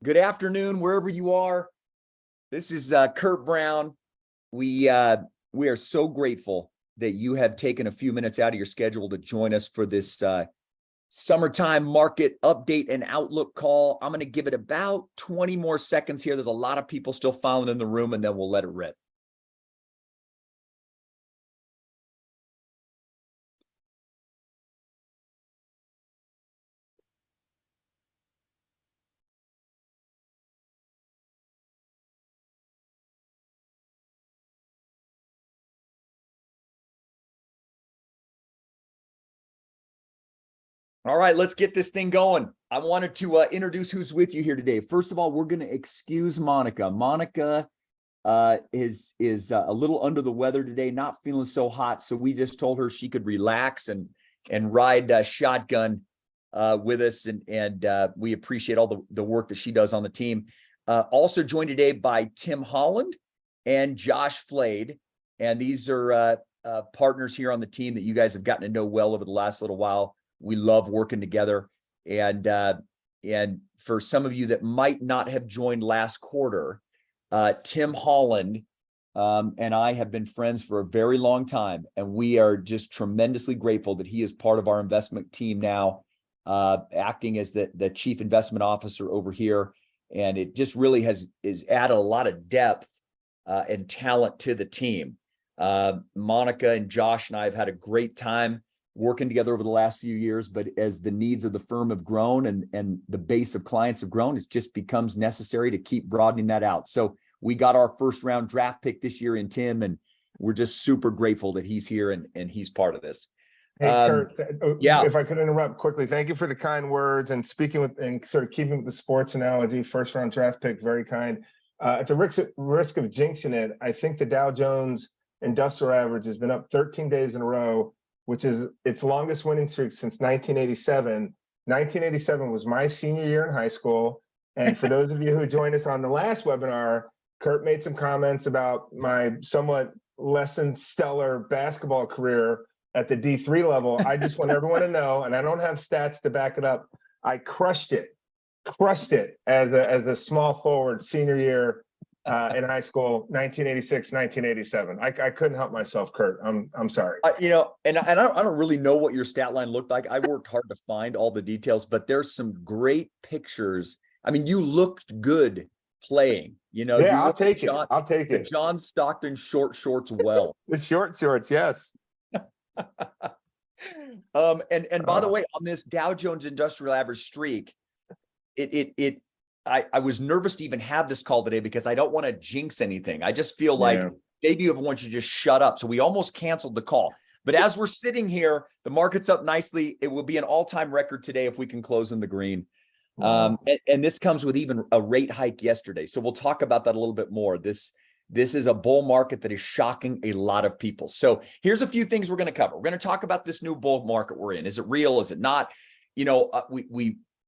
Good afternoon, wherever you are. This is Kurt Brown. We are so grateful that you have taken a few minutes out of your schedule to join us for this summertime market update and outlook call. I'm going to give it about 20 more seconds here. There's a lot of people still filing in the room, and then we'll let it rip. All right, let's get this thing going. I wanted to introduce who's with you here today. First of all, we're going to excuse Monica. Monica is a little under the weather today, not feeling so hot, so we just told her she could relax and ride shotgun with us, and we appreciate all the work that she does on the team. Also joined today by Tim Holland and Josh Flade, and these are partners here on the team that you guys have gotten to know well over the last little while. We love working together. And for some of you that might not have joined last quarter, Tim Holland and I have been friends for a very long time, and we are just tremendously grateful that he is part of our investment team now, acting as the chief investment officer over here. And it just really is added a lot of depth and talent to the team. Monica and Josh and I have had a great time working together over the last few years, but as the needs of the firm have grown and the base of clients have grown, it just becomes necessary to keep broadening that out. So we got our first round draft pick this year in Tim, and we're just super grateful that he's here and he's part of this. Hey, Kurt, yeah. If I could interrupt quickly, thank you for the kind words and speaking with and sort of keeping with the sports analogy, first round draft pick, very kind. At the risk of jinxing it, I think the Dow Jones Industrial Average has been up 13 days in a row, which is its longest winning streak since 1987. 1987 was my senior year in high school. And for those of you who joined us on the last webinar, Kurt made some comments about my somewhat less than stellar basketball career at the D3 level. I just want everyone to know, and I don't have stats to back it up, I crushed it as a small forward senior year in high school, 1986, 1987. I couldn't help myself, Kurt. I'm sorry. And I don't really know what your stat line looked like. I worked hard to find all the details, but there's some great pictures. I mean, you looked good playing. Yeah, I'll take it. I'll take it. The John Stockton short shorts well. The short shorts, yes. And by the way, on this Dow Jones Industrial Average streak, I was nervous to even have this call today because I don't want to jinx anything. I just feel like maybe everyone should just shut up. So we almost canceled the call. But as we're sitting here, the market's up nicely. It will be an all-time record today if we can close in the green. And this comes with even a rate hike yesterday. So we'll talk about that a little bit more. This is a bull market that is shocking a lot of people. So here's a few things we're going to cover. We're going to talk about this new bull market we're in. Is it real? Is it not?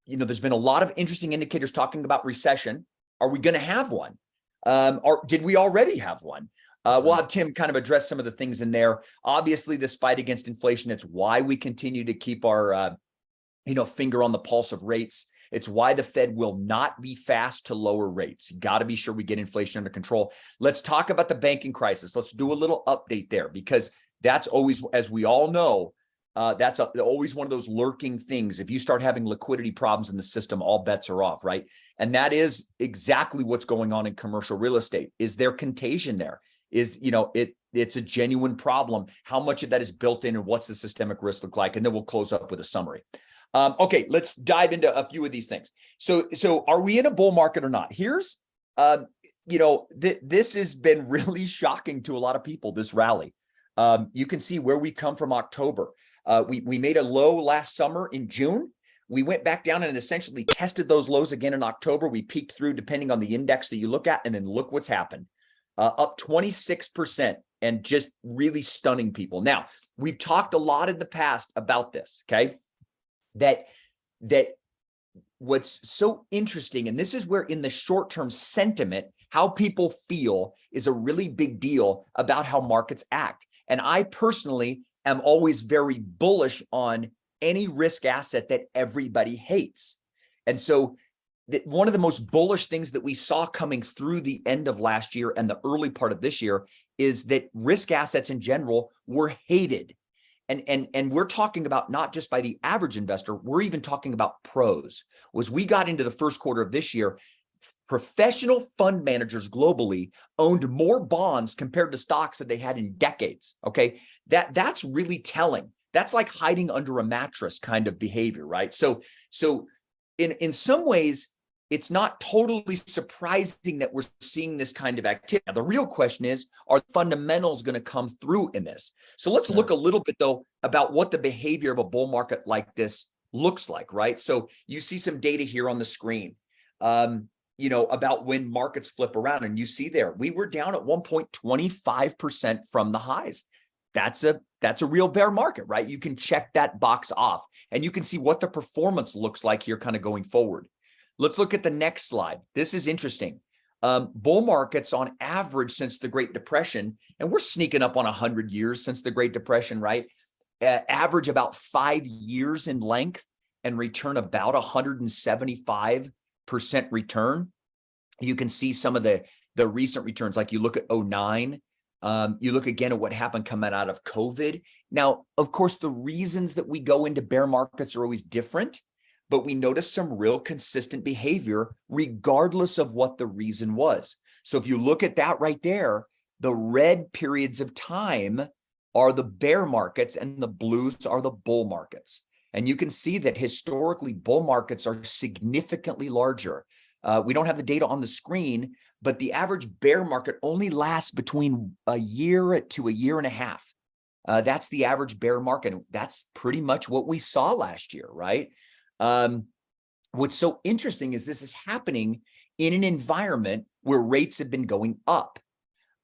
There's been a lot of interesting indicators talking about recession. Are we going to have one? Or did we already have one? We'll have Tim kind of address some of the things in there. Obviously, this fight against inflation, it's why we continue to keep our finger on the pulse of rates. It's why the Fed will not be fast to lower rates. You got to be sure we get inflation under control. Let's talk about the banking crisis. Let's do a little update there, because that's always, as we all know, that's always one of those lurking things. If you start having liquidity problems in the system, all bets are off, right? And that is exactly what's going on in commercial real estate. Is there contagion there? It's a genuine problem. How much of that is built in, and what's the systemic risk look like? And then we'll close up with a summary. Okay, let's dive into a few of these things. So are we in a bull market or not? Here's, this has been really shocking to a lot of people, this rally. You can see where we come from October. We made a low last summer in June. We went back down and essentially tested those lows again in October. We peaked through, depending on the index that you look at, and then look what's happened. Up 26%, and just really stunning people. Now, we've talked a lot in the past about this, okay? That what's so interesting, and this is where in the short-term sentiment, how people feel is a really big deal about how markets act. And I personally am always very bullish on any risk asset that everybody hates. And so one of the most bullish things that we saw coming through the end of last year and the early part of this year is that risk assets in general were hated. And we're talking about not just by the average investor, we're even talking about pros. Was we got into the first quarter of this year, professional fund managers globally owned more bonds compared to stocks that they had in decades. Okay, that's really telling. That's like hiding under a mattress kind of behavior, right? So in some ways, it's not totally surprising that we're seeing this kind of activity. Now, the real question is, are the fundamentals going to come through in this? So let's look a little bit, though, about what the behavior of a bull market like this looks like, right? So you see some data here on the screen, about when markets flip around. And you see there, we were down at 1.25% from the highs. That's a real bear market, right? You can check that box off, and you can see what the performance looks like here kind of going forward. Let's look at the next slide. This is interesting. Bull markets on average since the Great Depression, and we're sneaking up on 100 years since the Great Depression, right? Average about 5 years in length and return about 175% return. You can see some of the recent returns, like you look at 09, you look again at what happened coming out of COVID. Now, of course, the reasons that we go into bear markets are always different, but we notice some real consistent behavior regardless of what the reason was. So if you look at that right there, the red periods of time are the bear markets and the blues are the bull markets. And you can see that historically bull markets are significantly larger. We don't have the data on the screen, but the average bear market only lasts between a year to a year and a half. That's the average bear market. That's pretty much what we saw last year, right? What's so interesting is this is happening in an environment where rates have been going up.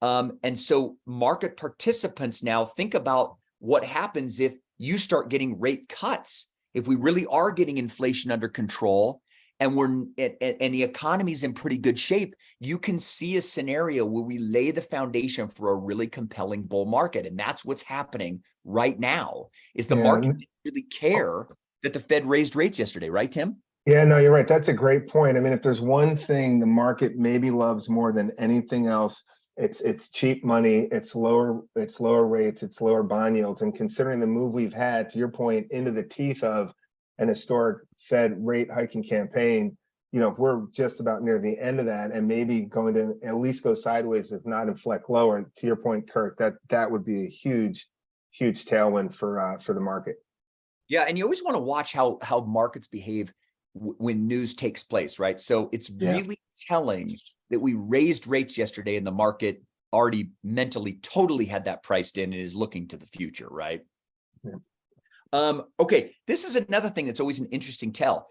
And so market participants now think about what happens if you start getting rate cuts. If we really are getting inflation under control and the economy's in pretty good shape, you can see a scenario where we lay the foundation for a really compelling bull market. And that's what's happening right now, is the market didn't really care that the Fed raised rates yesterday, right, Tim? Yeah, no, you're right. That's a great point. I mean, if there's one thing the market maybe loves more than anything else, it's cheap money, it's lower rates, it's lower bond yields. And considering the move we've had, to your point, into the teeth of an historic Fed rate hiking campaign, if we're just about near the end of that and maybe going to at least go sideways, if not inflect lower, to your point, Kirk, that would be a huge tailwind for the market. Yeah, and you always want to watch how markets behave when news takes place, right? So it's really telling that we raised rates yesterday and the market already mentally totally had that priced in and is looking to the future, right? Yeah. Okay, this is another thing that's always an interesting tell.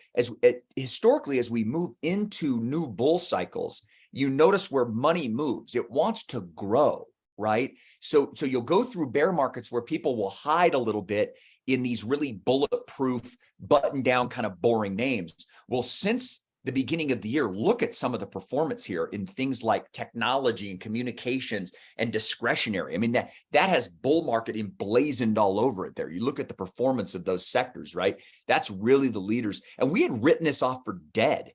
Historically, as we move into new bull cycles, you notice where money moves. It wants to grow, right? So you'll go through bear markets where people will hide a little bit in these really bulletproof, button down kind of boring names. Well, since the beginning of the year, look at some of the performance here in things like technology and communications and discretionary. I mean, that has bull market emblazoned all over it there. You look at the performance of those sectors, right? That's really the leaders. And we had written this off for dead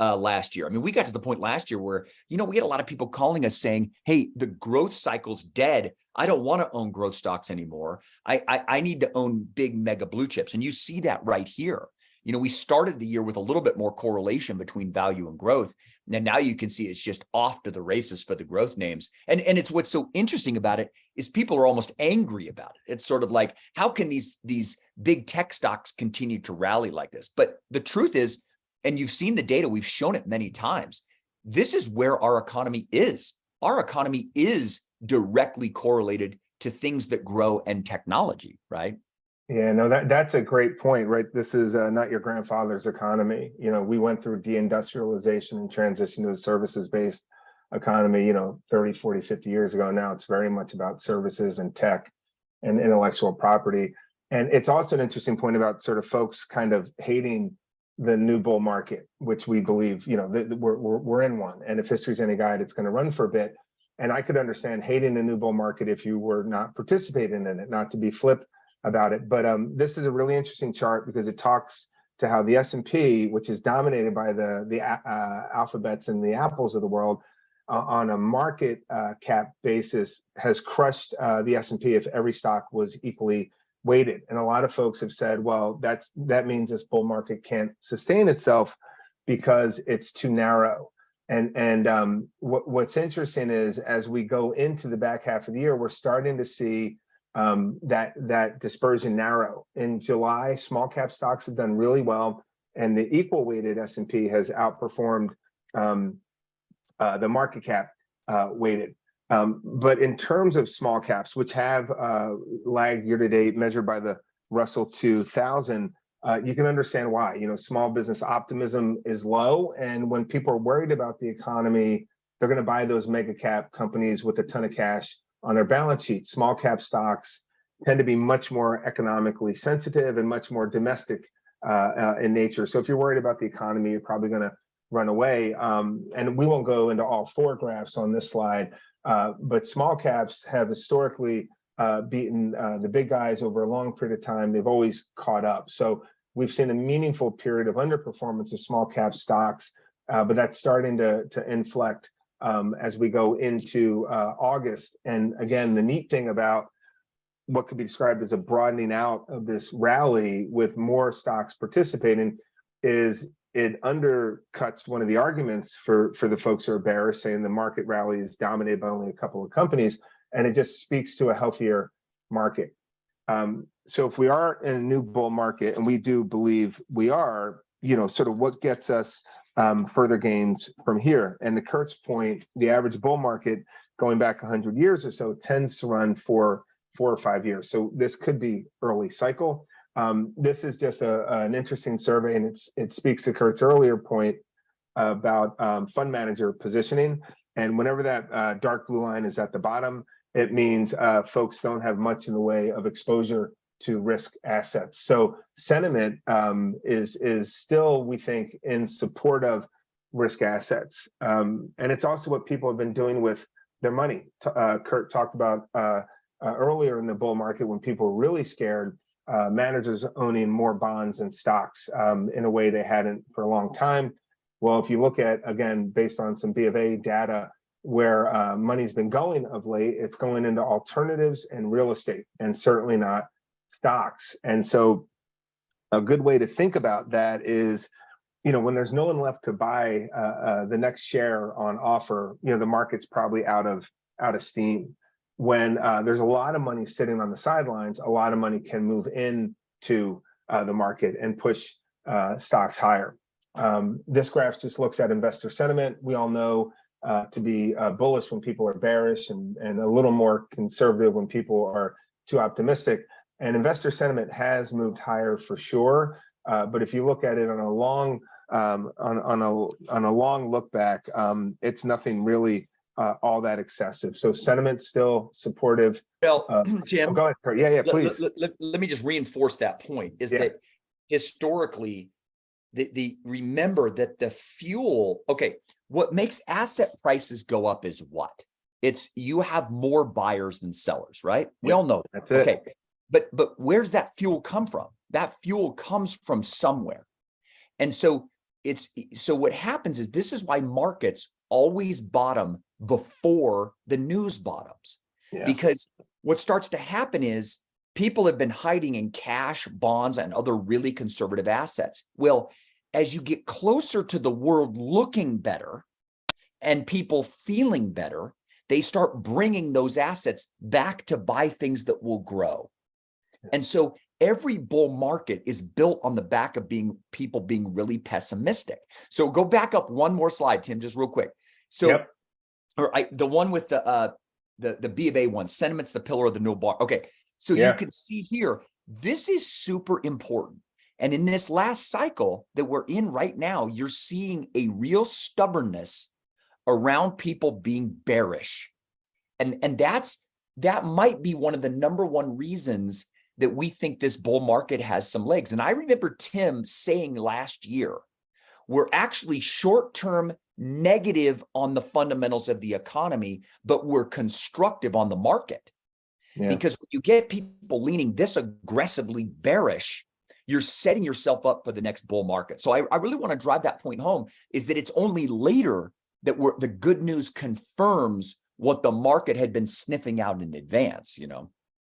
last year. I mean, we got to the point last year where, we had a lot of people calling us saying, hey, the growth cycle's dead. I don't want to own growth stocks anymore. I need to own big mega blue chips. And you see that right here. We started the year with a little bit more correlation between value and growth. And now you can see it's just off to the races for the growth names. And it's what's so interesting about it is people are almost angry about it. It's sort of like, how can these big tech stocks continue to rally like this? But the truth is, and you've seen the data, we've shown it many times, this is where our economy is. Our economy is directly correlated to things that grow and technology, right? Yeah, no, that's a great point, right? This is not your grandfather's economy. We went through deindustrialization and transition to a services-based economy, 30, 40, 50 years ago. Now it's very much about services and tech and intellectual property. And it's also an interesting point about sort of folks kind of hating the new bull market, which we believe, we're in one. And if history's any guide, it's going to run for a bit. And I could understand hating the new bull market if you were not participating in it, not to be flip about it. But this is a really interesting chart because it talks to how the S&P, which is dominated by the Alphabets and the Apples of the world, on a market cap basis, has crushed the S&P if every stock was equally weighted. And a lot of folks have said, well, that means this bull market can't sustain itself because it's too narrow. And what's interesting is, as we go into the back half of the year, we're starting to see that dispersion narrow. In July, small cap stocks have done really well, and the equal weighted S&P has outperformed the market cap weighted. But in terms of small caps, which have lagged year to date, measured by the Russell 2000, you can understand why. You know, small business optimism is low, and when people are worried about the economy, they're going to buy those mega cap companies with a ton of cash on their balance sheet. Small cap stocks tend to be much more economically sensitive and much more domestic in nature. So if you're worried about the economy, you're probably going to run away. And we won't go into all four graphs on this slide, but small caps have historically beaten the big guys over a long period of time. They've always caught up. So we've seen a meaningful period of underperformance of small cap stocks, but that's starting to inflect as we go into August. And again, the neat thing about what could be described as a broadening out of this rally with more stocks participating is it undercuts one of the arguments for the folks who are bearish, saying the market rally is dominated by only a couple of companies, and it just speaks to a healthier market. So if we are in a new bull market, and we do believe we are, you know, sort of what gets us further gains from here. And to Kurt's point, the average bull market going back 100 years or so tends to run for 4 or 5 years. So this could be early cycle. This is just an interesting survey, and it speaks to Kurt's earlier point about fund manager positioning. And whenever that dark blue line is at the bottom, it means folks don't have much in the way of exposure to risk assets. So sentiment is still, we think, in support of risk assets. And it's also what people have been doing with their money. Kurt talked about earlier in the bull market, when people were really scared, managers owning more bonds and stocks in a way they hadn't for a long time. Well, if you look at, again, based on some B of A data, where money's been going of late, it's going into alternatives and real estate, and certainly not stocks. And so a good way to think about that is, you know, when there's no one left to buy the next share on offer, you know, the market's probably out of steam. When there's a lot of money sitting on the sidelines, a lot of money can move into the market and push stocks higher. This graph just looks at investor sentiment. We all know to be bullish when people are bearish, and a little more conservative when people are too optimistic. And investor sentiment has moved higher for sure. But if you look at it on a long long look back, it's nothing really all that excessive. So sentiment's still supportive. Well, Tim, go ahead, Kurt. Yeah, please. Let me just reinforce that point, is that historically, remember that the fuel, okay, what makes asset prices go up is what? It's you have more buyers than sellers, right? We all know that. That's it. Okay. But where's that fuel come from? That fuel comes from somewhere. And so what happens is, this is why markets always bottom before the news bottoms. Because what starts to happen is people have been hiding in cash, bonds, and other really conservative assets. Well, as you get closer to the world looking better and people feeling better, they start bringing those assets back to buy things that will grow. And so every bull market is built on the back of people being really pessimistic. So go back up one more slide, Tim, just real quick. So, the one with the B of A one, sentiment's the pillar of the new bar. Okay, so you can see here, this is super important. And in this last cycle that we're in right now, you're seeing a real stubbornness around people being bearish. And that might be one of the number one reasons that we think this bull market has some legs. And I remember Tim saying last year, we're actually short-term negative on the fundamentals of the economy, but we're constructive on the market. Because when you get people leaning this aggressively bearish, you're setting yourself up for the next bull market. So I really want to drive that point home, is that it's only later that the good news confirms what the market had been sniffing out in advance, you know?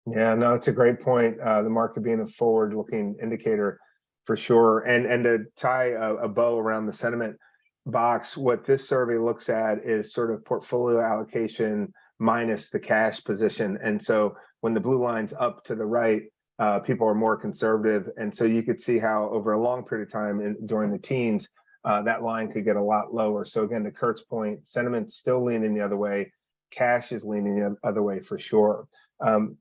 Yeah, no, it's a great point. The market being a forward-looking indicator for sure. And to tie a bow around the sentiment box, what this survey looks at is sort of portfolio allocation minus the cash position. And so when the blue line's up to the right, people are more conservative. And so you could see how over a long period of time during the teens, that line could get a lot lower. So again, to Kurt's point, sentiment's still leaning the other way. Cash is leaning the other way for sure.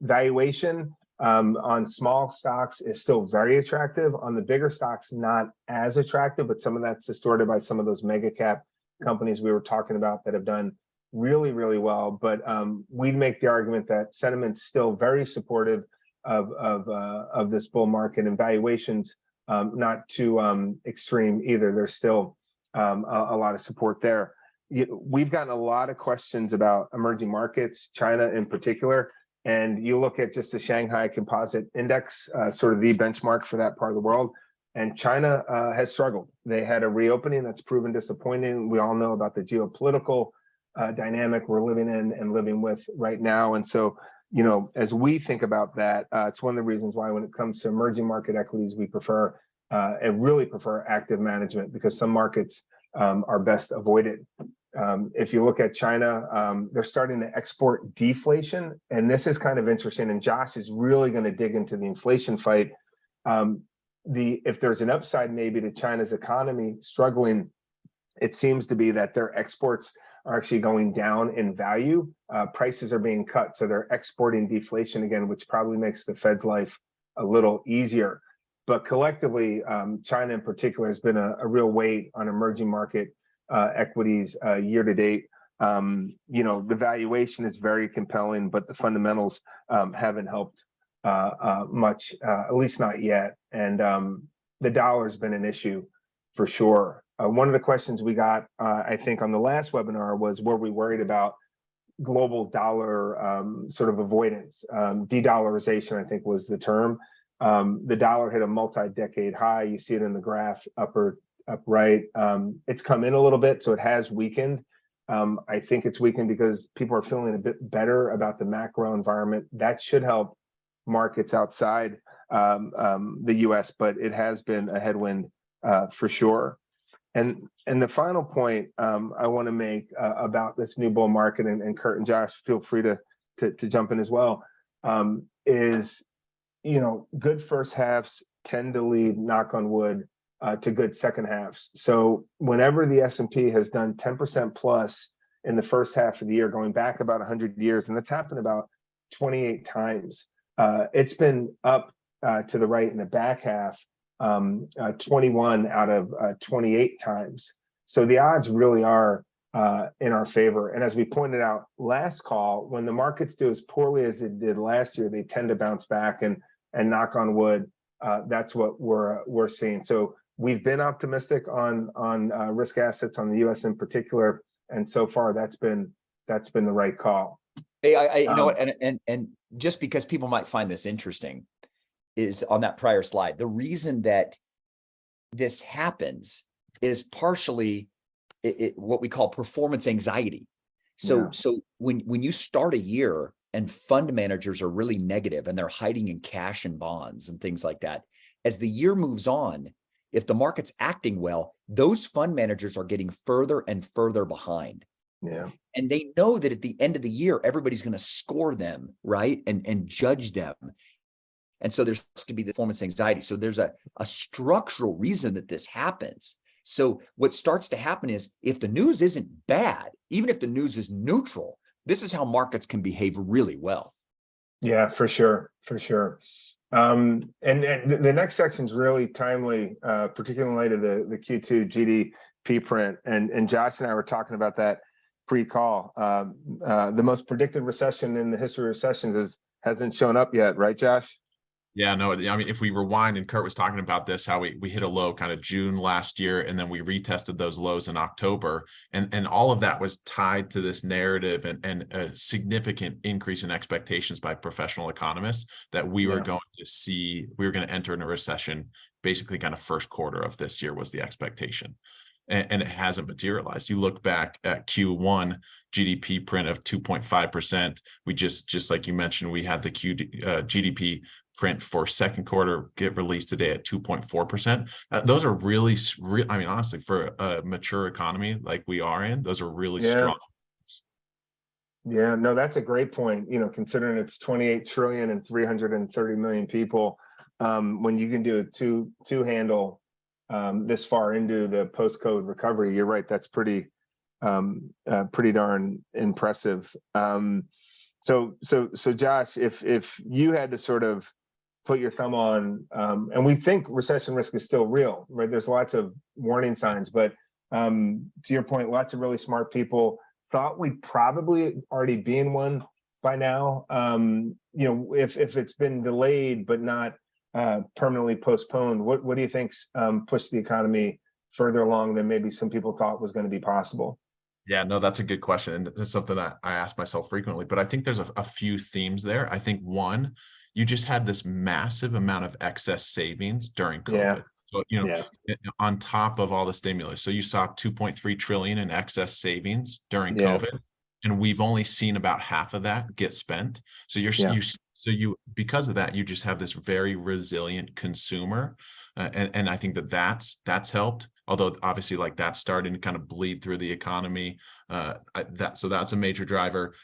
Valuation on small stocks is still very attractive. On the bigger stocks, not as attractive, but some of that's distorted by some of those mega cap companies we were talking about that have done really, really well. But we'd make the argument that sentiment's still very supportive of this bull market, and valuations not too extreme either. There's still a lot of support there. We've gotten a lot of questions about emerging markets, China in particular. And you look at just the Shanghai Composite Index, sort of the benchmark for that part of the world, and China has struggled. They had a reopening that's proven disappointing. We all know about the geopolitical dynamic we're living in and living with right now. And so, you know, as we think about that, it's one of the reasons why when it comes to emerging market equities, we prefer and really prefer active management, because some markets are best avoided. If you look at China, they're starting to export deflation, and this is kind of interesting. And Josh is really going to dig into the inflation fight. If there's an upside maybe to China's economy struggling, it seems to be that their exports are actually going down in value. Prices are being cut, so they're exporting deflation again, which probably makes the Fed's life a little easier. But collectively, China in particular has been a real weight on emerging market equities year to date. You know, the valuation is very compelling, but the fundamentals haven't helped much, at least not yet. And the dollar's been an issue for sure. One of the questions we got, I think, on the last webinar was, were we worried about global dollar sort of avoidance? De-dollarization, I think, was the term. The dollar hit a multi-decade high. You see it in the graph up right. It's come in a little bit, so it has weakened. I think it's weakened because people are feeling a bit better about the macro environment. That should help markets outside the US, but it has been a headwind for sure. And the final point I want to make about this new bull market, and Kurt and Josh, feel free to jump in as well, is, you know, good first halves tend to lead, knock on wood, to good second halves. So whenever the S&P has done 10% plus in the first half of the year, going back about 100 years, and that's happened about 28 times, it's been up to the right in the back half 21 out of 28 times. So the odds really are in our favor. And as we pointed out last call, when the markets do as poorly as it did last year, they tend to bounce back, and knock on wood, that's what we're seeing. So we've been optimistic on risk assets on the US in particular, and so far that's been the right call. Hey, you know what, and just because people might find this interesting, is on that prior slide, the reason that this happens is partially what we call performance anxiety. So when you start a year and fund managers are really negative and they're hiding in cash and bonds and things like that, as the year moves on, if the market's acting well, those fund managers are getting further and further behind. Yeah. And they know that at the end of the year, everybody's going to score them, right? And judge them. And so there's to be the performance anxiety. So there's a structural reason that this happens. So what starts to happen is, if the news isn't bad, even if the news is neutral, this is how markets can behave really well. Yeah, for sure. And the next section is really timely, particularly in light of the Q2 GDP print. And Josh and I were talking about that pre-call. The most predicted recession in the history of recessions hasn't shown up yet, right, Josh? Yeah, no, I mean, if we rewind, and Kurt was talking about this, how we hit a low kind of June last year, and then we retested those lows in October, and all of that was tied to this narrative and a significant increase in expectations by professional economists that we were Yeah. going to see, we were going to enter in a recession, basically kind of first quarter of this year was the expectation. And it hasn't materialized. You look back at Q1 GDP print of 2.5%. We just like you mentioned, we had the GDP print for second quarter get released today at 2.4%. Those are really, I mean, honestly, for a mature economy like we are in, those are really Yeah. strong. Yeah, no, that's a great point. Considering it's 28 trillion and 330 million people, when you can do a two handle this far into the post-COVID recovery, you're right. That's pretty darn impressive. So Josh, if you had to sort of put your thumb on, and we think recession risk is still real, right? There's lots of warning signs, but to your point, lots of really smart people thought we'd probably already be in one by now. If it's been delayed but not permanently postponed, what do you think's pushed the economy further along than maybe some people thought was going to be possible? Yeah, no, that's a good question. And it's something that I ask myself frequently, but I think there's a few themes there. I think one, you just had this massive amount of excess savings during Yeah. COVID. So, Yeah. on top of all the stimulus. So you saw 2.3 trillion in excess savings during Yeah. COVID, and we've only seen about half of that get spent. So Yeah. because of that, you just have this very resilient consumer. And I think that's helped. Although obviously, like that's starting to kind of bleed through the economy. So that's a major driver.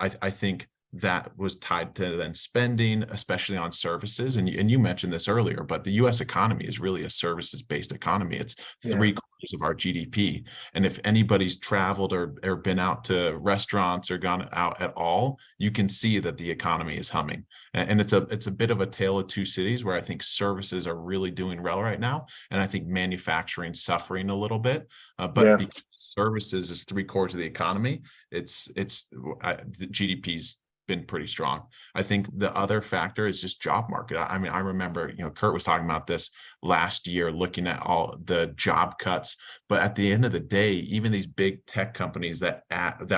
I think that was tied to then spending, especially on services. And you mentioned this earlier, but the U.S. economy is really a services-based economy. It's Yeah. 3/4 of our GDP. And if anybody's traveled or been out to restaurants or gone out at all, you can see that the economy is humming. And it's a bit of a tale of two cities where I think services are really doing well right now. And I think manufacturing suffering a little bit. But Yeah. because services is 3/4 of the economy, the GDP's been pretty strong. I think the other factor is just job market. I mean, I remember, Kurt was talking about this last year, looking at all the job cuts. But at the end of the day, even these big tech companies that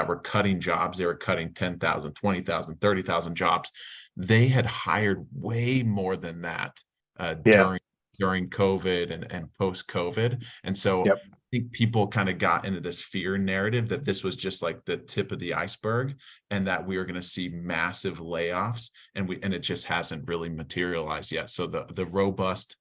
were cutting jobs, they were cutting 10,000, 20,000, 30,000 jobs. They had hired way more than that Yeah. during COVID and post-COVID. And so Yep. I think people kind of got into this fear narrative that this was just like the tip of the iceberg and that we were going to see massive layoffs, and it just hasn't really materialized yet. So the robust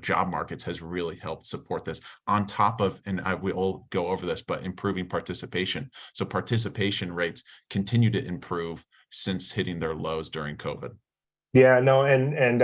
job markets has really helped support this on top of, and I will go over this, but improving participation. So participation rates continue to improve since hitting their lows during COVID. Yeah, no, and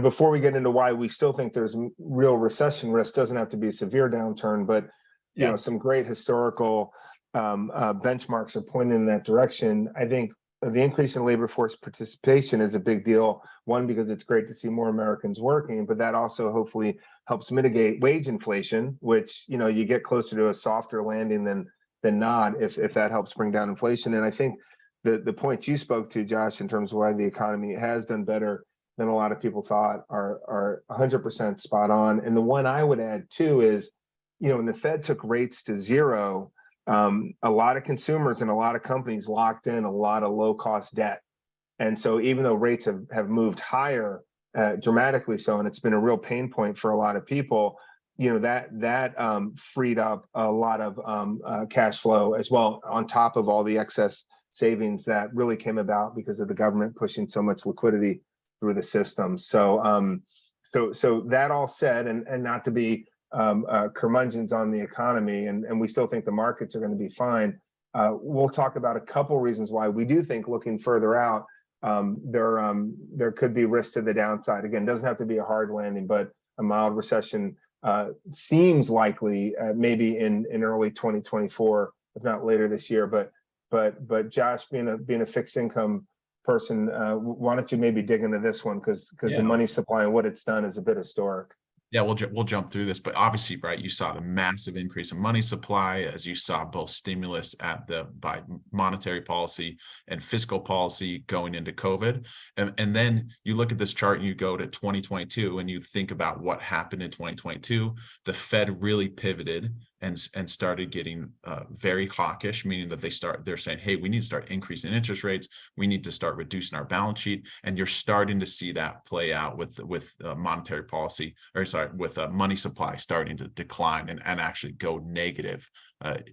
before we get into why we still think there's real recession risk, doesn't have to be a severe downturn, but Yeah. some great historical benchmarks are pointing in that direction. I think the increase in labor force participation is a big deal. One, because it's great to see more Americans working, but that also hopefully helps mitigate wage inflation, which you get closer to a softer landing than not if that helps bring down inflation. And I think the points you spoke to, Josh, in terms of why the economy has done better than a lot of people thought are 100% spot on. And the one I would add too is, when the Fed took rates to zero, a lot of consumers and a lot of companies locked in a lot of low cost debt. And so even though rates have moved higher, dramatically so, and it's been a real pain point for a lot of people, that freed up a lot of cash flow as well, on top of all the excess savings that really came about because of the government pushing so much liquidity through the system. So that all said, and not to be curmudgeons on the economy, and we still think the markets are going to be fine. We'll talk about a couple reasons why we do think, looking further out, there could be risk to the downside. Again, doesn't have to be a hard landing, but a mild recession seems likely, maybe in early 2024, if not later this year. But Josh, being a fixed income person, why don't you maybe dig into this one, because the money supply and what it's done is a bit historic. Yeah, we'll jump through this, but obviously, right, you saw the massive increase in money supply as you saw both stimulus by monetary policy and fiscal policy going into COVID. And then you look at this chart and you go to 2022 and you think about what happened in 2022. The Fed really pivoted and started getting very hawkish, meaning that they're saying, hey, we need to start increasing interest rates. We need to start reducing our balance sheet. And you're starting to see that play out with monetary policy, or sorry, with money supply starting to decline and actually go negative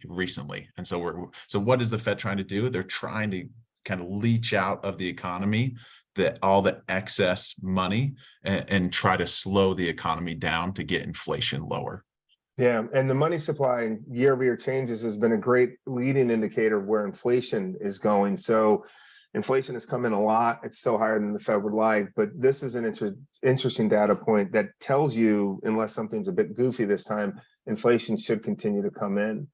recently. And so what is the Fed trying to do? They're trying to kind of leach out of the economy all the excess money and try to slow the economy down to get inflation lower. Yeah, and the money supply and year-over-year changes has been a great leading indicator of where inflation is going. So inflation has come in a lot. It's still higher than the Fed would like, but this is an interesting data point that tells you, unless something's a bit goofy this time, inflation should continue to come in.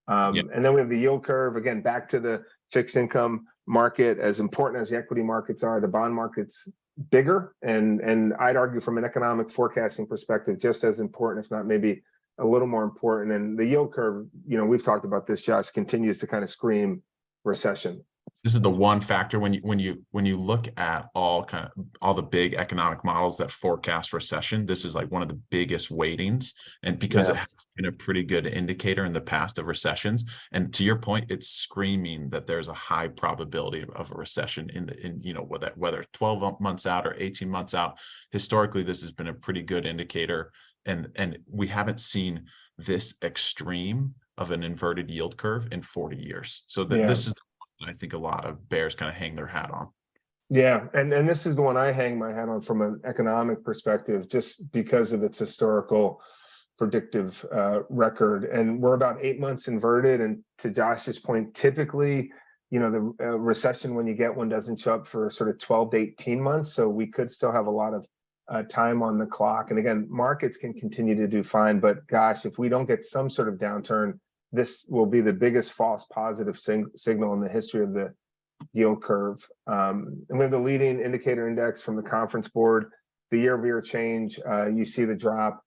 And then we have the yield curve, again, back to the fixed income market. As important as the equity markets are, the bond market's bigger, and I'd argue from an economic forecasting perspective, just as important, if not maybe a little more important. And the yield curve, we've talked about this, Josh, continues to kind of scream recession. This is the one factor when you look at all the big economic models that forecast recession. This is like one of the biggest weightings, and because it has been a pretty good indicator in the past of recessions. And to your point, it's screaming that there's a high probability of a recession in whether 12 months out or 18 months out. Historically, this has been a pretty good indicator, and we haven't seen this extreme of an inverted yield curve in 40 years. So this is I think a lot of bears kind of hang their hat on. Yeah, and this is the one I hang my hat on from an economic perspective, just because of its historical predictive record. And we're about 8 months inverted. And to Josh's point, typically, the recession, when you get one, doesn't show up for sort of 12 to 18 months. So we could still have a lot of time on the clock. And again, markets can continue to do fine, but gosh, if we don't get some sort of downturn, this will be the biggest false positive signal in the history of the yield curve. And we have the leading indicator index from the Conference Board, the year-over-year change. You see the drop.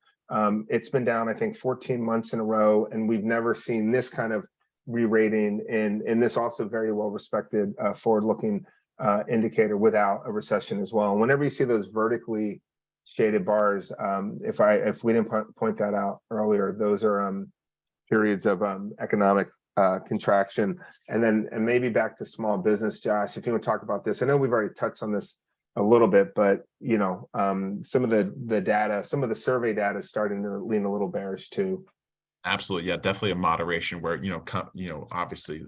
It's been down, I think, 14 months in a row, and we've never seen this kind of re-rating in this also very well-respected forward-looking indicator without a recession as well. And whenever you see those vertically shaded bars, if we didn't point that out earlier, those are periods of economic contraction. And maybe back to small business, Josh, if you want to talk about this. I know we've already touched on this a little bit, but some of the data, some of the survey data is starting to lean a little bearish too. Absolutely. Yeah, definitely a moderation where, obviously,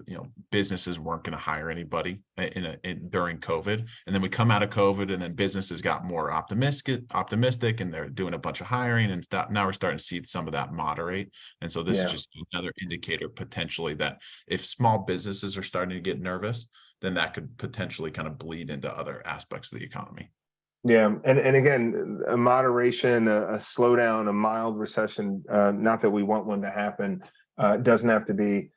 businesses weren't going to hire anybody during COVID. And then we come out of COVID and then businesses got more optimistic and they're doing a bunch of hiring and stuff. Now we're starting to see some of that moderate. And so this is just another indicator potentially that if small businesses are starting to get nervous, then that could potentially kind of bleed into other aspects of the economy. Yeah, and again, a moderation, a slowdown, a mild recession, not that we want one to happen, doesn't have to be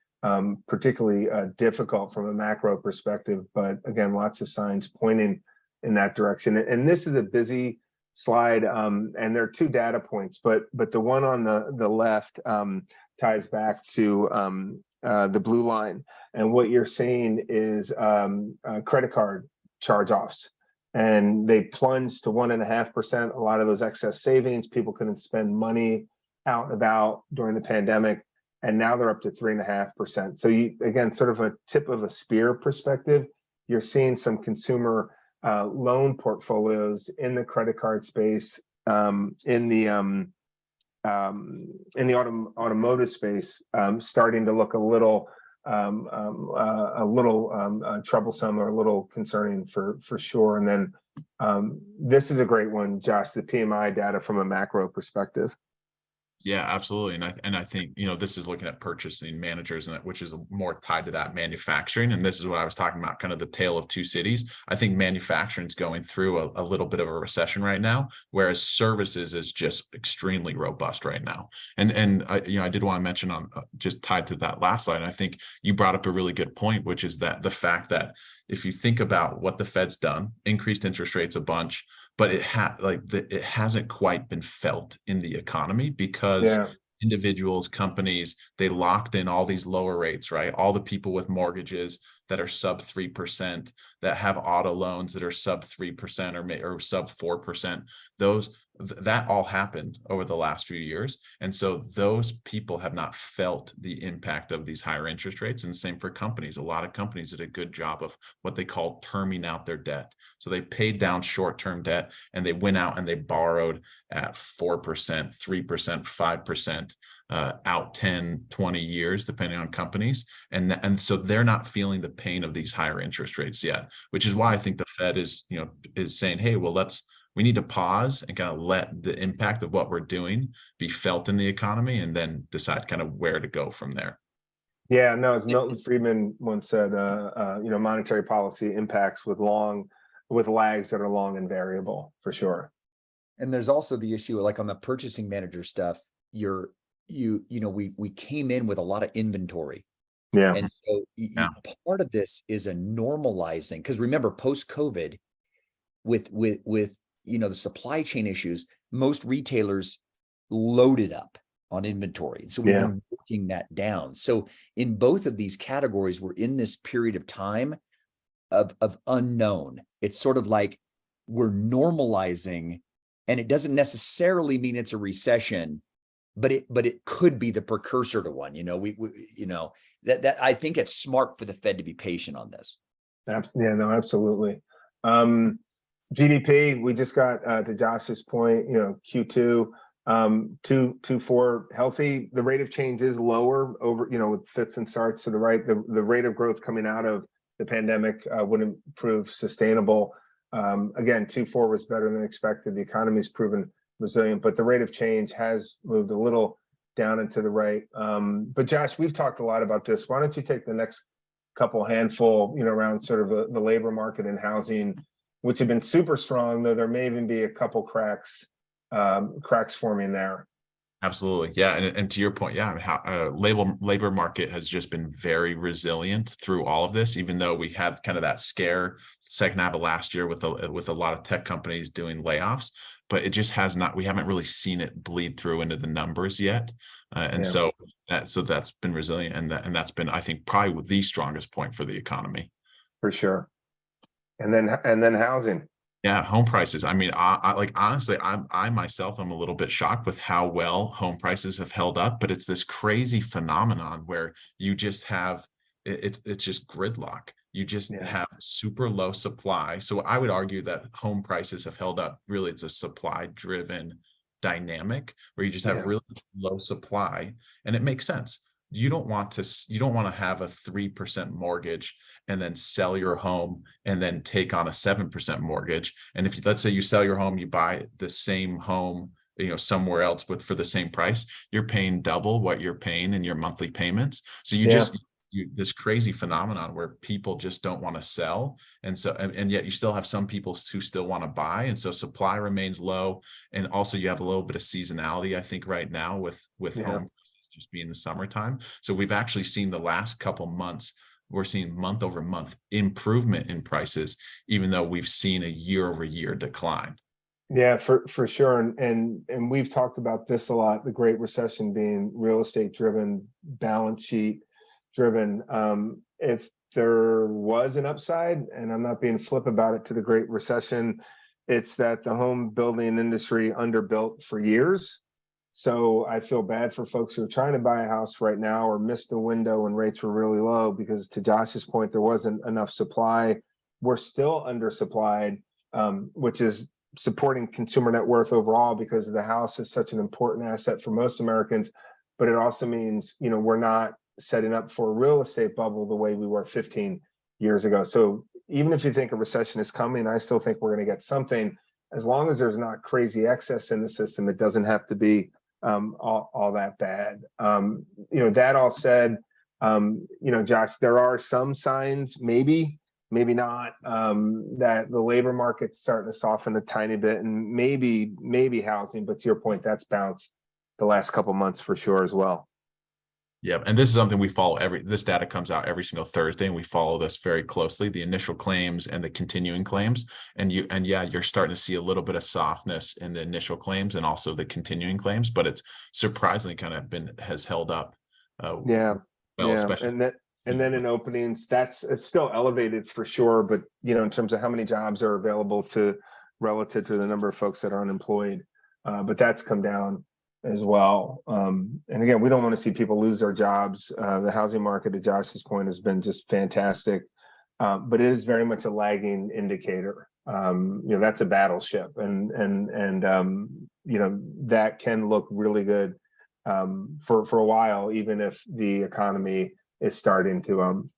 particularly difficult from a macro perspective, but again, lots of signs pointing in that direction. And this is a busy slide, and there are two data points, but the one on the left ties back to the blue line, and what you're seeing is credit card charge-offs. And they plunged to 1.5%. A lot of those excess savings, people couldn't spend money out and about during the pandemic, and now they're up to 3.5%. So again, sort of a tip of a spear perspective, you're seeing some consumer loan portfolios in the credit card space, in the automotive space, starting to look a little troublesome or a little concerning for sure. And then this is a great one, Josh, the PMI data from a macro perspective. Yeah, absolutely. And I think, this is looking at purchasing managers, and which is more tied to that manufacturing. And this is what I was talking about, kind of the tale of two cities. I think manufacturing is going through a little bit of a recession right now, whereas services is just extremely robust right now. And I did want to mention on just tied to that last slide. And I think you brought up a really good point, which is that the fact that if you think about what the Fed's done, increased interest rates a bunch, but it hasn't quite been felt in the economy because Yeah. individuals, companies, they locked in all these lower rates, right? All the people with mortgages that are sub 3%, that have auto loans that are sub 3% or sub 4%. That all happened over the last few years. And so those people have not felt the impact of these higher interest rates. And same for companies. A lot of companies did a good job of what they call terming out their debt. So they paid down short-term debt and they went out and they borrowed at 4%, 3%, 5%. Out 10, 20 years, depending on companies. And so they're not feeling the pain of these higher interest rates yet, which is why I think the Fed is saying, hey, well, we need to pause and kind of let the impact of what we're doing be felt in the economy and then decide kind of where to go from there. Yeah, no, as Milton Friedman once said, monetary policy impacts with lags that are long and variable, for sure. And there's also the issue, like on the purchasing manager stuff, we came in with a lot of inventory. Yeah. And so part of this is a normalizing, because remember, post-COVID, with the supply chain issues, most retailers loaded up on inventory. So we've been working that down. So in both of these categories, we're in this period of time of unknown. It's sort of like we're normalizing, and it doesn't necessarily mean it's a recession, but it could be the precursor to one. That I think it's smart for the Fed to be patient on this. Yeah, no, absolutely. GDP, we just got to Josh's point, Q2, 2.4 healthy. The rate of change is lower over, with fits and starts to the right. The rate of growth coming out of the pandemic wouldn't prove sustainable. Again, 2.4 was better than expected. The economy's proven resilient, but the rate of change has moved a little down and to the right. But Josh, we've talked a lot about this. Why don't you take the next couple handful, around sort of the labor market and housing, which have been super strong, though there may even be a couple cracks forming there. Absolutely. Yeah. And to your point, labor market has just been very resilient through all of this, even though we had kind of that scare second half of last year with a lot of tech companies doing layoffs, but it just has not, we haven't really seen it bleed through into the numbers yet. So that's been resilient. And that's been, I think, probably the strongest point for the economy. For sure. And then housing. Yeah, home prices. I mean, I honestly, I myself am a little bit shocked with how well home prices have held up, but it's this crazy phenomenon where you just have it's just gridlock. You just have super low supply. So I would argue that home prices have held up. Really, it's a supply driven dynamic where you just have really low supply, and it makes sense. You don't want to have a 3% mortgage and then sell your home and then take on a 7% mortgage. And if let's say you sell your home, you buy the same home, somewhere else, but for the same price, you're paying double what you're paying in your monthly payments. So this crazy phenomenon where people just don't want to sell. And so, and yet you still have some people who still want to buy. And so supply remains low. And also you have a little bit of seasonality, I think, right now with home just being the summertime. So we've actually seen the last couple months, we're seeing month over month improvement in prices, even though we've seen a year over year decline. Yeah, for sure. And we've talked about this a lot, the Great Recession being real estate driven, balance sheet driven. If there was an upside, and I'm not being flip about it, to the Great Recession, it's that the home building industry underbuilt for years. So I feel bad for folks who are trying to buy a house right now or missed the window when rates were really low, because to Josh's point, there wasn't enough supply. We're still undersupplied, which is supporting consumer net worth overall, because the house is such an important asset for most Americans. But it also means, we're not setting up for a real estate bubble the way we were 15 years ago. So even if you think a recession is coming, I still think we're going to get something. As long as there's not crazy excess in the system, it doesn't have to be all that bad. That all said, Josh, there are some signs, maybe not, that the labor market's starting to soften a tiny bit, and maybe housing, but to your point, that's bounced the last couple months for sure as well. Yeah, and this is something we follow this data comes out every single Thursday, and we follow this very closely, the initial claims and the continuing claims. And yeah, you're starting to see a little bit of softness in the initial claims and also the continuing claims, but it's surprisingly kind of has held up. Yeah, Well, yeah, especially. and then in openings, it's still elevated for sure, but in terms of how many jobs are available to relative to the number of folks that are unemployed, but that's come down as well. And again, we don't want to see people lose their jobs. The housing market, to Josh's point, has been just fantastic, but it is very much a lagging indicator. That's a battleship, and that can look really good for a while, even if the economy is starting to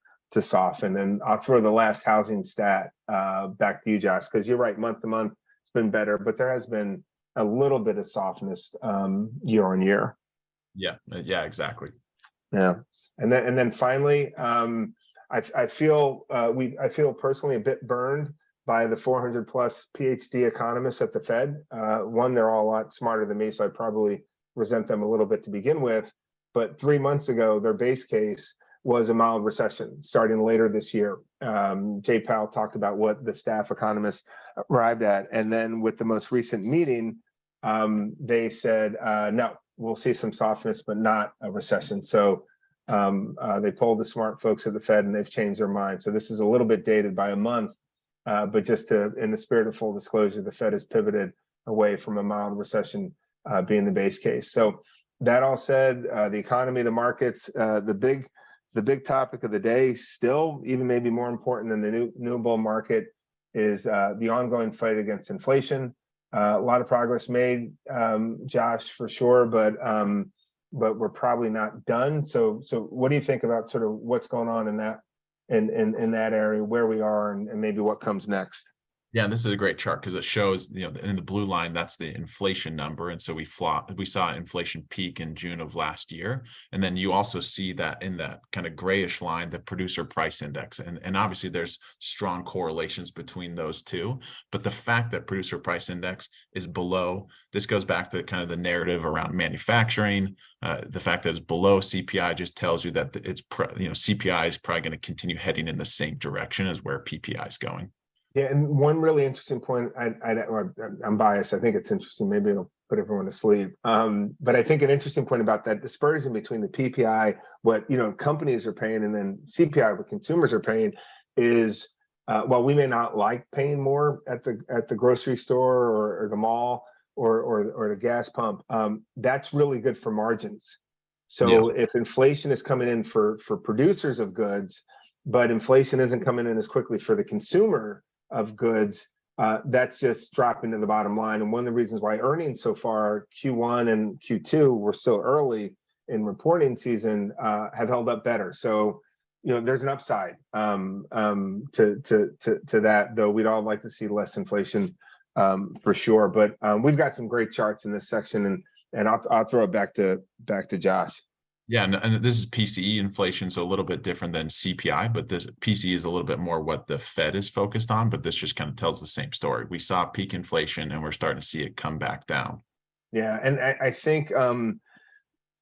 soften. And I'll throw the last housing stat back to you, Josh, because you're right, month to month it's been better, but there has been a little bit of softness year on year. Yeah, exactly. Yeah, and then finally, I feel personally a bit burned by the 400 plus PhD economists at the Fed. One, they're all a lot smarter than me, so I probably resent them a little bit to begin with. But 3 months ago, their base case was a mild recession starting later this year. Jay Powell talked about what the staff economists arrived at. And then with the most recent meeting, they said, no, we'll see some softness, but not a recession. So they polled the smart folks at the Fed and they've changed their mind. So this is a little bit dated by a month, but just in the spirit of full disclosure, the Fed has pivoted away from a mild recession being the base case. So that all said, the economy, the markets, the big topic of the day, still even maybe more important than the new bull market, is the ongoing fight against inflation. A lot of progress made, Josh, for sure, but we're probably not done. So what do you think about sort of what's going on in that area, where we are, and maybe what comes next? Yeah, and this is a great chart because it shows, in the blue line, that's the inflation number. And so we saw inflation peak in June of last year. And then you also see that in that kind of grayish line, the producer price index. And obviously there's strong correlations between those two. But the fact that producer price index is below, this goes back to kind of the narrative around manufacturing. The fact that it's below CPI just tells you that CPI is probably going to continue heading in the same direction as where PPI is going. Yeah, and one really interesting point, I'm biased. I think it's interesting. Maybe it'll put everyone to sleep. But I think an interesting point about that dispersion between the PPI, what companies are paying, and then CPI, what consumers are paying, is while we may not like paying more at the grocery store or the mall or the gas pump, that's really good for margins. So if inflation is coming in for producers of goods, but inflation isn't coming in as quickly for the consumer of goods, that's just dropping to the bottom line. And one of the reasons why earnings so far, Q1 and Q2, we're still early in reporting season, have held up better. So there's an upside to that, though we'd all like to see less inflation for sure. But we've got some great charts in this section, and I'll throw it back to Josh. Yeah, and this is PCE inflation, so a little bit different than CPI, but this PCE is a little bit more what the Fed is focused on, but this just kind of tells the same story. We saw peak inflation and we're starting to see it come back down. Yeah, and I think,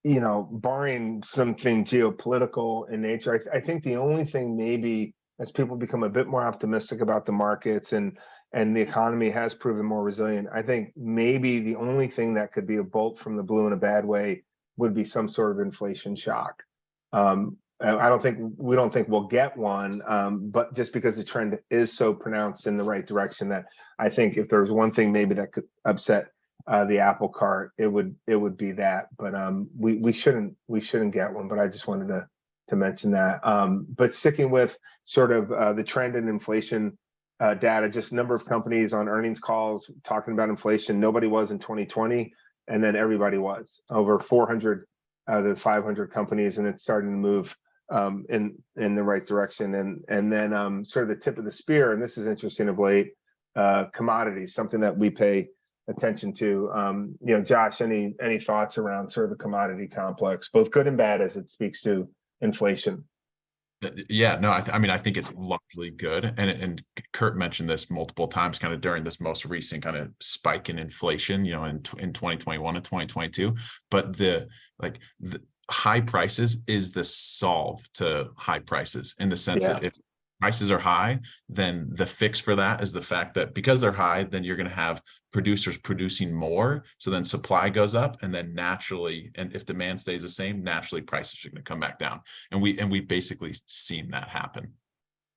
barring something geopolitical in nature, I think the only thing maybe as people become a bit more optimistic about the markets and the economy has proven more resilient, I think maybe the only thing that could be a bolt from the blue in a bad way would be some sort of inflation shock. We don't think we'll get one, but just because the trend is so pronounced in the right direction, that I think if there's one thing maybe that could upset the apple cart, it would be that. But we shouldn't get one. But I just wanted to mention that. But sticking with sort of the trend in inflation data, just number of companies on earnings calls talking about inflation. Nobody was in 2020. And then everybody was over 400 out of 500 companies, and it's starting to move in the right direction. And then sort of the tip of the spear, and this is interesting of late, commodities, something that we pay attention to. Josh, any thoughts around sort of the commodity complex, both good and bad, as it speaks to inflation? Yeah, no, I think it's largely good. And Kurt mentioned this multiple times kind of during this most recent kind of spike in inflation, in 2021 and 2022. But high prices is the solve to high prices, in the sense Yeah. that if prices are high, then the fix for that is the fact that because they're high, then you're going to have producers producing more. So then supply goes up, and then naturally, and if demand stays the same, naturally prices are going to come back down. And we've basically seen that happen.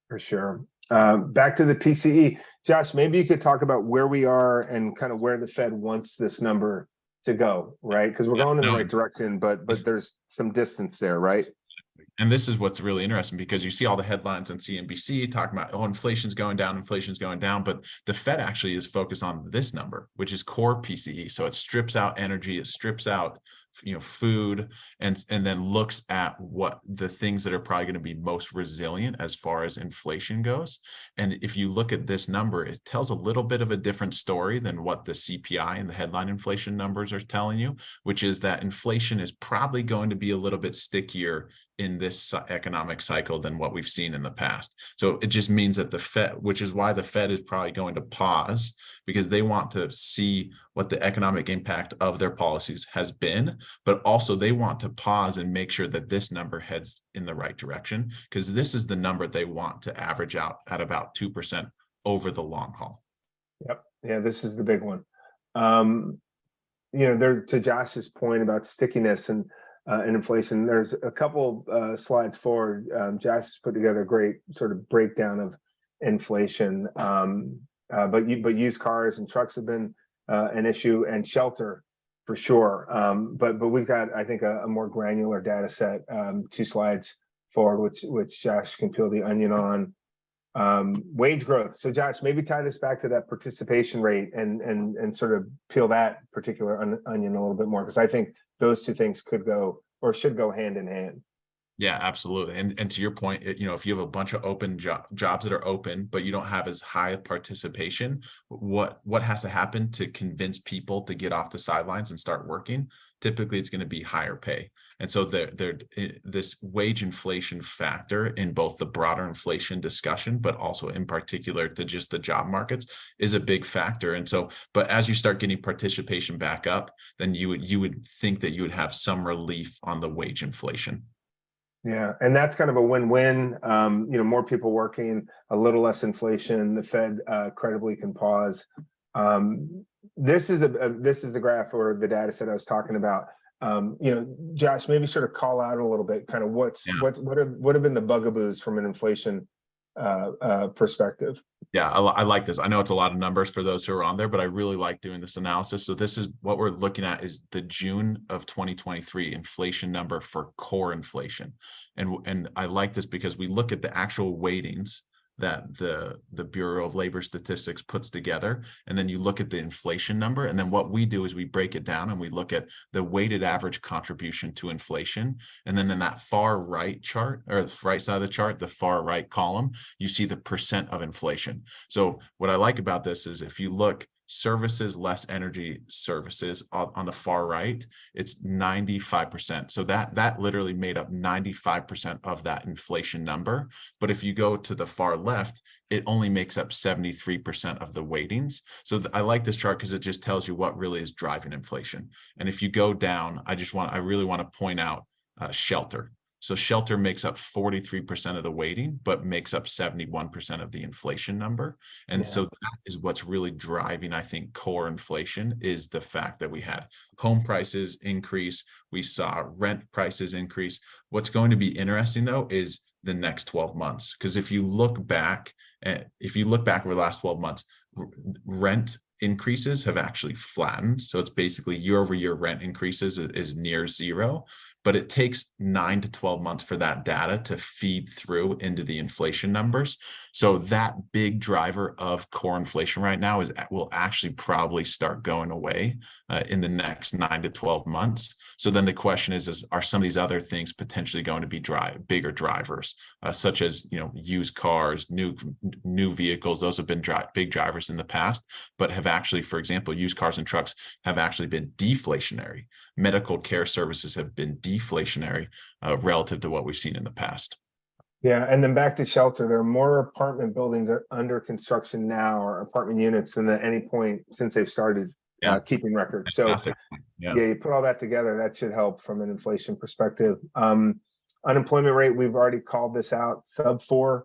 For sure. Back to the PCE. Josh, maybe you could talk about where we are and kind of where the Fed wants this number to go, right? Because we're going in the right direction, but there's some distance there, right? And this is what's really interesting, because you see all the headlines on CNBC talking about, oh, inflation's going down, but the Fed actually is focused on this number, which is core PCE. So it strips out energy, it strips out food, and then looks at what the things that are probably going to be most resilient as far as inflation goes. And if you look at this number, it tells a little bit of a different story than what the CPI and the headline inflation numbers are telling you, which is that inflation is probably going to be a little bit stickier in this economic cycle than what we've seen in the past. So it just means that the Fed, which is why the Fed is probably going to pause, because they want to see what the economic impact of their policies has been, but also they want to pause and make sure that this number heads in the right direction, because this is the number they want to average out at about 2% over the long haul. Yep. Yeah, this is the big one. There, to Josh's point about stickiness and inflation, there's a couple slides forward. Josh has put together a great sort of breakdown of inflation. But used cars and trucks have been an issue, and shelter for sure. But we've got, I think, a more granular data set, 2 slides forward, which Josh can peel the onion on. Wage growth. So Josh, maybe tie this back to that participation rate and sort of peel that particular onion a little bit more, because I think those two things could go or should go hand in hand. Yeah, absolutely. And to your point, if you have a bunch of open jobs that are open, but you don't have as high a participation, what has to happen to convince people to get off the sidelines and start working? Typically, it's going to be higher pay. And so this wage inflation factor in both the broader inflation discussion, but also in particular to just the job markets, is a big factor. And so, but as you start getting participation back up, then you would think that you would have some relief on the wage inflation. Yeah, and that's kind of a win-win. More people working, a little less inflation. The Fed credibly can pause. This is a graph or the data set I was talking about. Josh, maybe sort of call out a little bit, kind of what have been the bugaboos from an inflation perspective. Yeah, I like this. I know it's a lot of numbers for those who are on there, but I really like doing this analysis. So this is what we're looking at, is the June of 2023 inflation number for core inflation. And I like this because we look at the actual weightings that the Bureau of Labor Statistics puts together, and then you look at the inflation number, and then what we do is we break it down and we look at the weighted average contribution to inflation, and then in that far right chart, or the right side of the chart, the far right column, you see the percent of inflation. So what I like about this is if you look services less energy services on the far right, it's 95%. So that literally made up 95% of that inflation number. But if you go to the far left, it only makes up 73% of the weightings. So I like this chart because it just tells you what really is driving inflation. And if you go down, I really want to point out shelter. So shelter makes up 43% of the weighting, but makes up 71% of the inflation number. And so that is what's really driving, I think, core inflation, is the fact that we had home prices increase. We saw rent prices increase. What's going to be interesting, though, is the next 12 months. Because if you look back over the last 12 months, rent increases have actually flattened. So it's basically year over year rent increases is near zero. But it takes 9 to 12 months for that data to feed through into the inflation numbers. So that big driver of core inflation right now will actually probably start going away in the next 9 to 12 months. So then the question is are some of these other things potentially going to be bigger drivers, such as used cars, new vehicles? Those have been big drivers in the past, but have actually, for example, used cars and trucks have actually been deflationary. Medical care services have been deflationary relative to what we've seen in the past. Yeah, and then back to shelter, there are more apartment buildings under construction now, or apartment units, than at any point since they've started Yeah. keeping records. So Fantastic. Yeah. yeah, you put all that together, that should help from an inflation perspective. Unemployment rate, we've already called this out, sub 4%,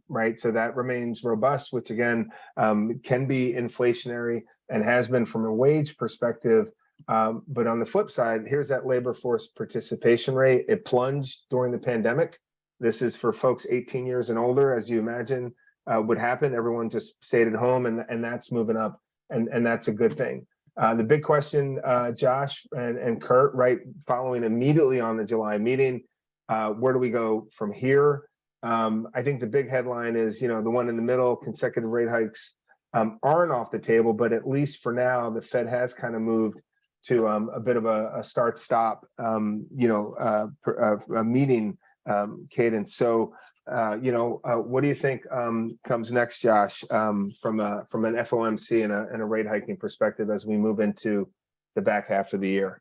right? So that remains robust, which again, can be inflationary and has been from a wage perspective. But on the flip side, here's that labor force participation rate. It plunged during the pandemic. This is for folks 18 years and older, as you imagine would happen. Everyone just stayed at home, and that's moving up, and that's a good thing. The big question, Josh and Kurt, right, following immediately on the July meeting, where do we go from here? I think the big headline is, the one in the middle, consecutive rate hikes aren't off the table, but at least for now, the Fed has kind of moved to a bit of a start-stop, meeting cadence. So, what do you think comes next, Josh, from an FOMC and a rate hiking perspective as we move into the back half of the year?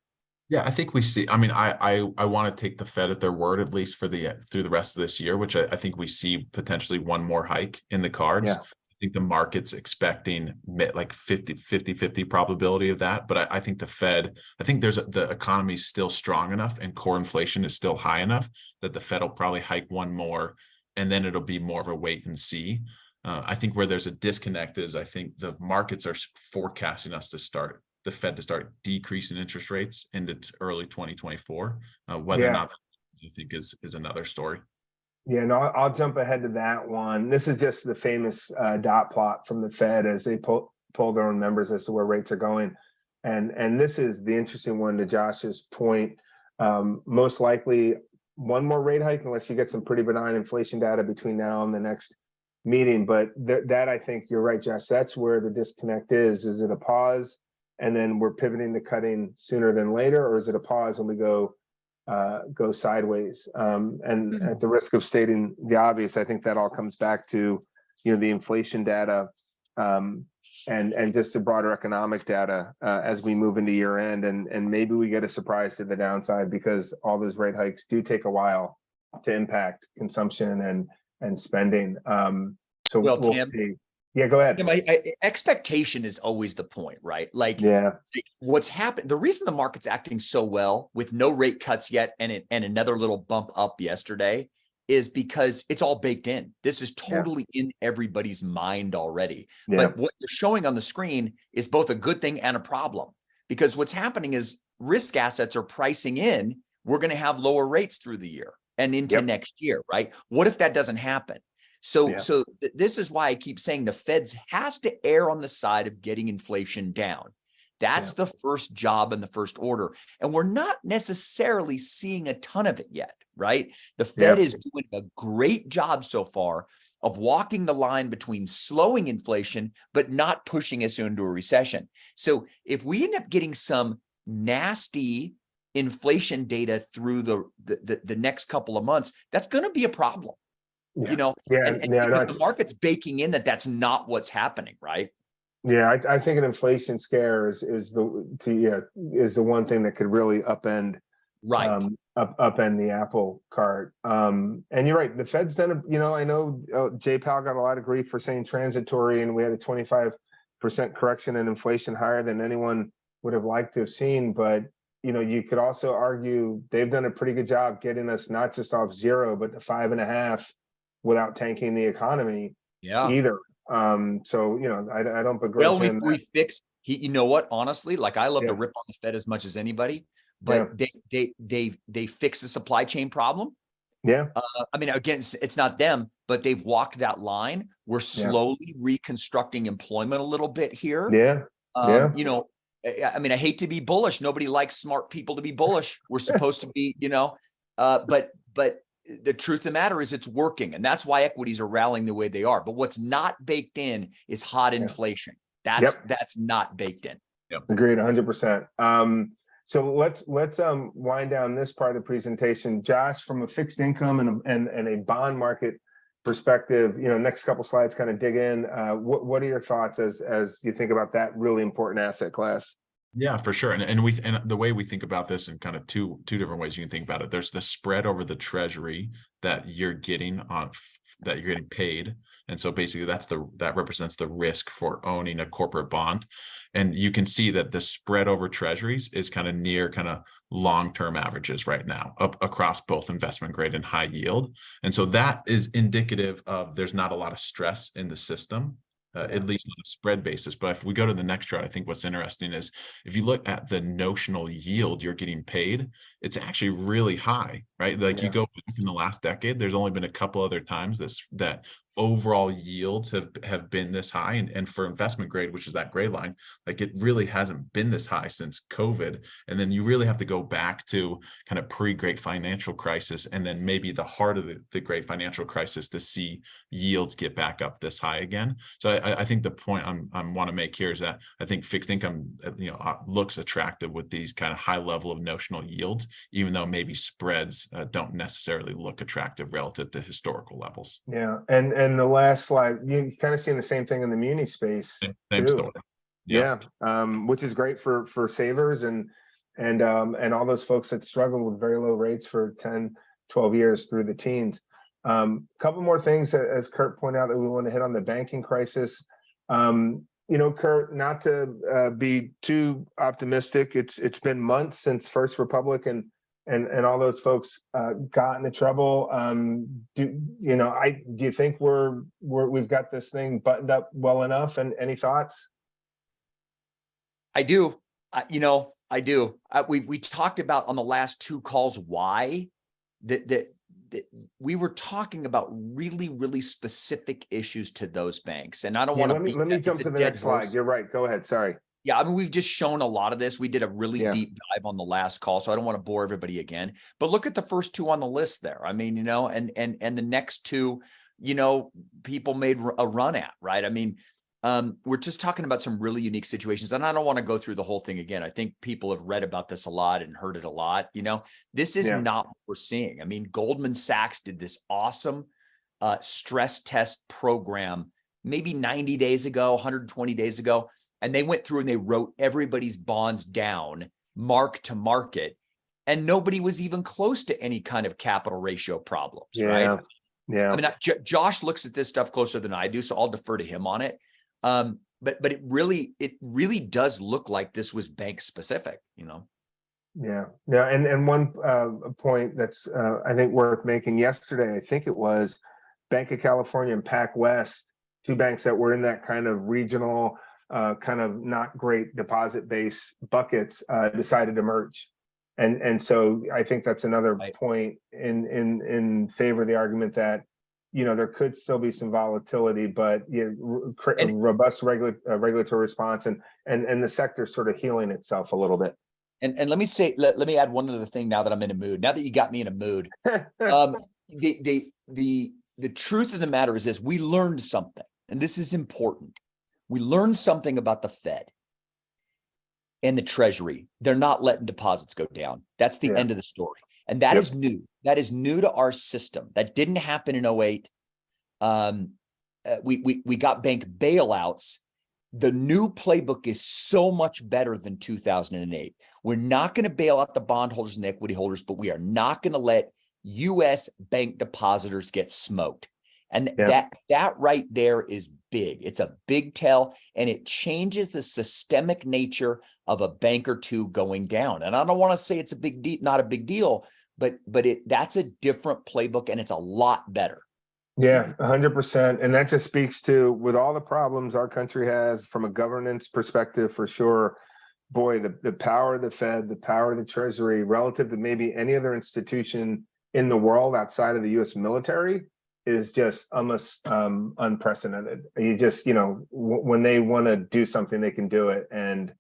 Yeah, I think we see. I mean, I want to take the Fed at their word, at least for through the rest of this year, which I think we see potentially one more hike in the cards. Yeah. I think the market's expecting like 50 probability of that. But I think the Fed, I think the economy is still strong enough and core inflation is still high enough that the Fed will probably hike one more, and then it'll be more of a wait and see. I think where there's a disconnect is I think the markets are forecasting the Fed to start decreasing interest rates into early 2024. Whether or not I think is another story. Yeah, no, I'll jump ahead to that one. This is just the famous dot plot from the Fed as they poll their own members as to where rates are going. And this is the interesting one, to Josh's point. Most likely one more rate hike unless you get some pretty benign inflation data between now and the next meeting. But that I think you're right, Josh. That's where the disconnect is. Is it a pause and then we're pivoting to cutting sooner than later, or is it a pause and we go sideways? And at the risk of stating the obvious, I think that all comes back to the inflation data and just the broader economic data as we move into year end, and maybe we get a surprise to the downside because all those rate hikes do take a while to impact consumption and spending. So Well, we'll Tim, see. Yeah, go ahead. Tim, expectation is always the point, right? Like, Yeah, what's happened, the reason the market's acting so well with no rate cuts yet and another little bump up yesterday is because it's all baked in. This is totally in everybody's mind already. Yeah. But what you're showing on the screen is both a good thing and a problem, because what's happening is risk assets are pricing in, we're going to have lower rates through the year and into next year, right? What if that doesn't happen? So this is why I keep saying the Fed has to err on the side of getting inflation down. That's the first job in the first order. And we're not necessarily seeing a ton of it yet, right? The Fed is doing a great job so far of walking the line between slowing inflation, but not pushing us into a recession. So if we end up getting some nasty inflation data through the next couple of months, that's going to be a problem. Because the market's baking in that's not what's happening, right? Yeah, I think an inflation scare is the one thing that could really upend upend the apple cart. And you're right, the Fed's done I know Jay Powell got a lot of grief for saying transitory, and we had a 25% correction in inflation, higher than anyone would have liked to have seen. But you could also argue they've done a pretty good job getting us not just off 0, but to 5.5 without tanking the economy either. So I don't begrudge him. We fixed you know what, honestly, like, I love to rip on the Fed as much as anybody, but they fixed the supply chain problem. I mean, again, it's not them, but they've walked that line. We're slowly reconstructing employment a little bit here. I mean, I hate to be bullish. Nobody likes smart people to be bullish. We're supposed to be, but the truth of the matter is it's working. And that's why equities are rallying the way they are. But what's not baked in is hot inflation. That's not baked in. Agreed, 100%. So let's wind down this part of the presentation. Josh, from a fixed income and a bond market perspective, next couple slides kind of dig in. What are your thoughts as you think about that really important asset class? Yeah, for sure. And the way we think about this in kind of two different ways you can think about it. There's the spread over the treasury that you're getting that you're getting paid. And so basically that represents the risk for owning a corporate bond. And you can see that the spread over treasuries is kind of near kind of long-term averages right now up across both investment grade and high yield. And so that is indicative of there's not a lot of stress in the system. At least on a spread basis. But if we go to the next chart, I think what's interesting is if you look at the notional yield you're getting paid, it's actually really high, right? Like you go back in the last decade, there's only been a couple other times that overall yields have been this high. And for investment grade, which is that gray line, like it really hasn't been this high since COVID. And then you really have to go back to kind of pre-great financial crisis and then maybe the heart of the great financial crisis to see yields get back up this high again. So I think the point I want to make here is that I think fixed income, looks attractive with these kind of high level of notional yields, even though maybe spreads don't necessarily look attractive relative to historical levels. Yeah, and the last slide, you kind of seeing the same thing in the muni space Same too. story. Yeah, which is great for savers and all those folks that struggle with very low rates for 10, 12 years through the teens. Couple more things as Kurt pointed out that we want to hit on the banking crisis. Kurt, not to be too optimistic, it's been months since First Republic and all those folks got into trouble. Do you think we've got this thing buttoned up well enough? And any thoughts? I do. I do. We talked about on the last two calls why that we were talking about really, really specific issues to those banks. And I don't want to let me jump to the next slide. You're right. Go ahead. Sorry. Yeah, I mean, we've just shown a lot of this. We did a really deep dive on the last call, so I don't want to bore everybody again. But look at the first two on the list there. I mean, and the next two, people made a run at, right? I mean, we're just talking about some really unique situations, and I don't want to go through the whole thing again. I think people have read about this a lot and heard it a lot. This is not what we're seeing. I mean, Goldman Sachs did this awesome stress test program maybe 90 days ago, 120 days ago. And they went through and they wrote everybody's bonds down, mark to market, and nobody was even close to any kind of capital ratio problems, right? Yeah. I mean, Josh looks at this stuff closer than I do, so I'll defer to him on it. But it really does look like this was bank specific, Yeah. And one point that's I think worth making yesterday, I think it was Banc of California and PacWest, two banks that were in that kind of regional kind of not great deposit base buckets decided to merge. And so I think that's another point in favor of the argument that, there could still be some volatility, but a robust regulatory response and the sector sort of healing itself a little bit. And let me say, let me add one other thing now that I'm in a mood. Now that you got me in a mood, the truth of the matter is this: we learned something, and this is important. We learned something about the Fed and the Treasury. They're not letting deposits go down. That's the end of the story. And that is new. That is new to our system. That didn't happen in 2008. We got bank bailouts. The new playbook is so much better than 2008. We're not going to bail out the bondholders and the equity holders, but we are not going to let U.S. bank depositors get smoked. And that right there is big. It's a big tell, and it changes the systemic nature of a bank or two going down. And I don't want to say it's a big deal, not a big deal, but that's a different playbook, and it's a lot better. Yeah, 100%. And that just speaks to, with all the problems our country has from a governance perspective, for sure, boy, the power of the Fed, the power of the Treasury relative to maybe any other institution in the world outside of the U.S. military is just almost unprecedented. You just, when they want to do something, they can do it. And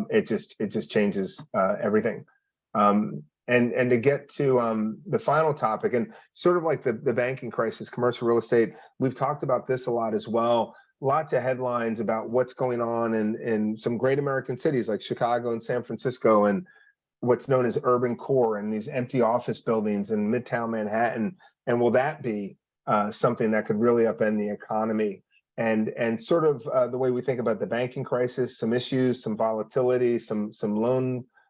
it just changes everything. And to get to the final topic, and sort of like the banking crisis, commercial real estate, we've talked about this a lot as well. Lots of headlines about what's going on in some great American cities like Chicago and San Francisco, and what's known as urban core, and these empty office buildings in Midtown Manhattan. And will that be something that could really upend the economy? and sort of the way we think about the banking crisis, some issues, some volatility, some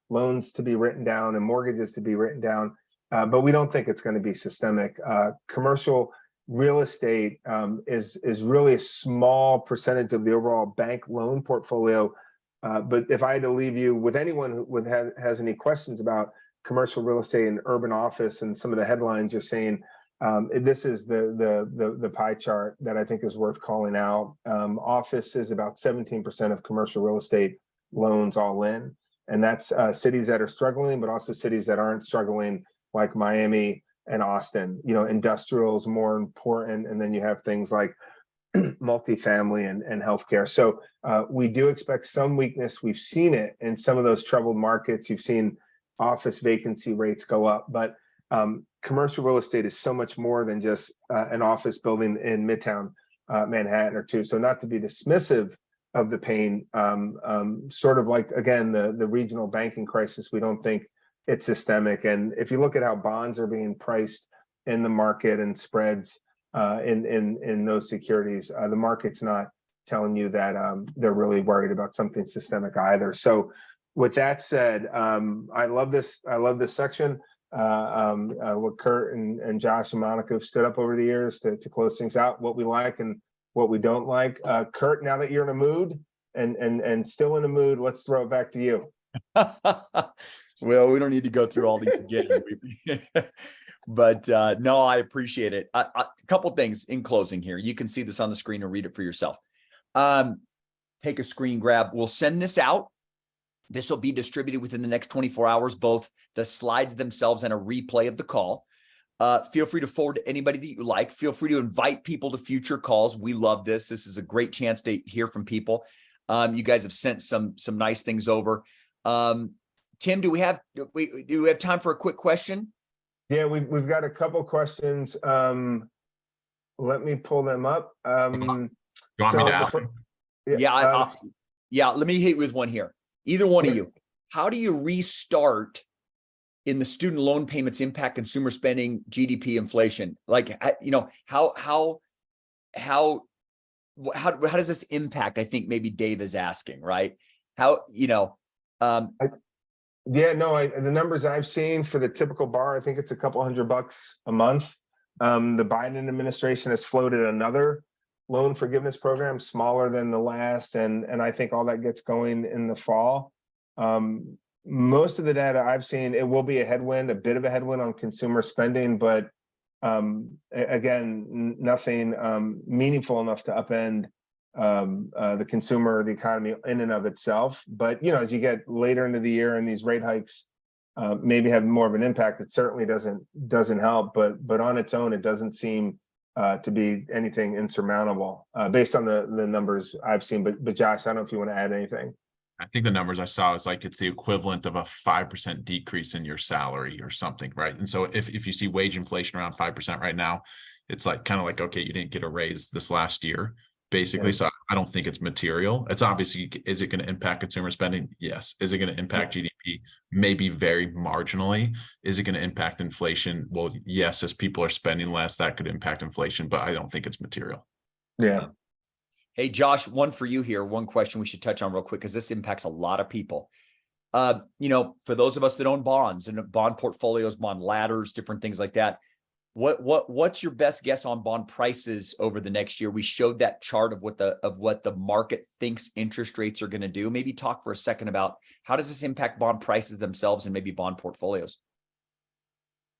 loans to be written down and mortgages to be written down, but we don't think it's going to be systemic. Commercial real estate is really a small percentage of the overall bank loan portfolio. But if I had to leave you with anyone who has any questions about commercial real estate and urban office and some of the headlines you're seeing, this is the pie chart that I think is worth calling out. Office is about 17% of commercial real estate loans all in, and that's cities that are struggling, but also cities that aren't struggling, like Miami and Austin. Industrial is more important, and then you have things like multifamily and healthcare. So we do expect some weakness. We've seen it in some of those troubled markets. You've seen office vacancy rates go up, but commercial real estate is so much more than just an office building in Midtown Manhattan or two. So not to be dismissive of the pain, sort of like, again, the regional banking crisis, we don't think it's systemic. And if you look at how bonds are being priced in the market and spreads in those securities, the market's not telling you that they're really worried about something systemic either. So with that said, I love this section. What Kurt and Josh and Monica have stood up over the years to close things out, what we like and what we don't like. Kurt, now that you're in a mood and still in a mood, let's throw it back to you. Well, we don't need to go through all these again. But no, I appreciate it. A couple things in closing here. You can see this on the screen or read it for yourself. Take a screen grab. We'll send this out. This will be distributed within the next 24 hours, both the slides themselves and a replay of the call. Feel free to forward to anybody that you like. Feel free to invite people to future calls. We love this. This is a great chance to hear from people. You guys have sent some nice things over. Tim, do we have time for a quick question? Yeah, we've got a couple questions. Let me pull them up. You want me to ask? Yeah. Let me hit with one here. Either one of you. How do you restart in the student loan payments impact consumer spending, GDP, inflation? Like, how does this impact? I think maybe Dave is asking, right? The numbers I've seen for the typical bar, I think it's a couple $100 a month. The Biden administration has floated another loan forgiveness program smaller than the last, and I think all that gets going in the fall. Most of the data I've seen, it will be a bit of a headwind on consumer spending, but again, nothing meaningful enough to upend the consumer, the economy in and of itself. But as you get later into the year and these rate hikes maybe have more of an impact, it certainly doesn't help. But on its own, it doesn't seem to be anything insurmountable based on the numbers I've seen. But Josh, I don't know if you want to add anything. I think the numbers I saw is like it's the equivalent of a 5% decrease in your salary or something, right? And so if you see wage inflation around 5% right now, it's like kind of like, okay, you didn't get a raise this last year, basically. Yeah. So I don't think it's material. It's obviously, is it going to impact consumer spending? Yes. Is it going to impact GDP? Maybe very marginally. Is it going to impact inflation? Well, yes, as people are spending less, that could impact inflation, but I don't think it's material. Yeah. Hey, Josh, one for you here. One question we should touch on real quick, because this impacts a lot of people. For those of us that own bonds and bond portfolios, bond ladders, different things like that, what's your best guess on bond prices over the next year? We showed that chart of what the market thinks interest rates are going to do. Maybe talk for a second about how does this impact bond prices themselves and maybe bond portfolios?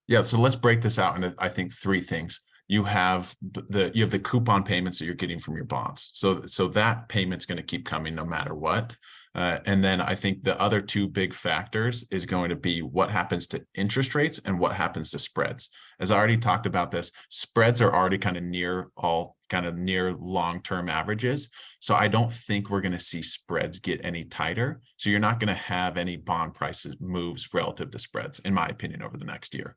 Yeah, so let's break this out into, I think, three things. You have the coupon payments that you're getting from your bonds. So that payment's going to keep coming no matter what. And then I think the other two big factors is going to be what happens to interest rates and what happens to spreads. As I already talked about this, spreads are already kind of near long-term averages. So I don't think we're going to see spreads get any tighter. So you're not going to have any bond prices moves relative to spreads, in my opinion, over the next year.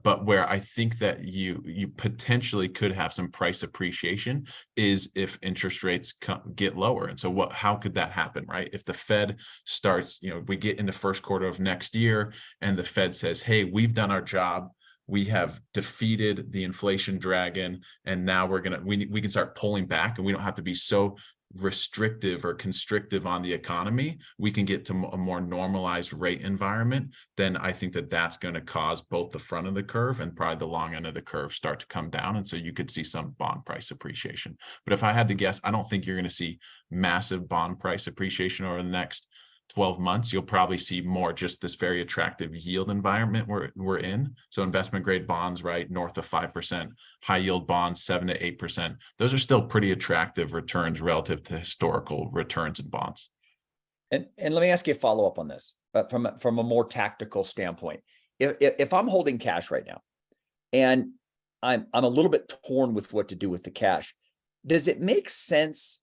But where I think that you potentially could have some price appreciation is if interest rates get lower. And so how could that happen, right? If the Fed starts, we get in the first quarter of next year and the Fed says, hey, we've done our job. we have defeated the inflation dragon, and now we can start pulling back, and we don't have to be so restrictive or constrictive on the economy. We can get to a more normalized rate environment. Then I think that that's going to cause both the front of the curve and probably the long end of the curve start to come down. And so you could see some bond price appreciation. But if I had to guess, I don't think you're going to see massive bond price appreciation over the next 12 months. You'll probably see more just this very attractive yield environment we're in. So investment grade bonds, right, north of 5%, high yield bonds, 7 to 8%. Those are still pretty attractive returns relative to historical returns in bonds. And let me ask you a follow up on this, but from a more tactical standpoint. If I'm holding cash right now, and I'm a little bit torn with what to do with the cash, does it make sense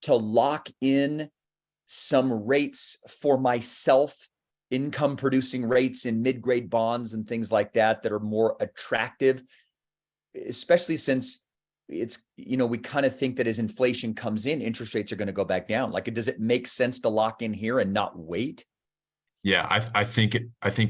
to lock in some rates for myself, income producing rates in mid-grade bonds and things like that are more attractive, especially since it's, we kind of think that as inflation comes in, interest rates are going to go back down. Like, does it make sense to lock in here and not wait? Yeah, I think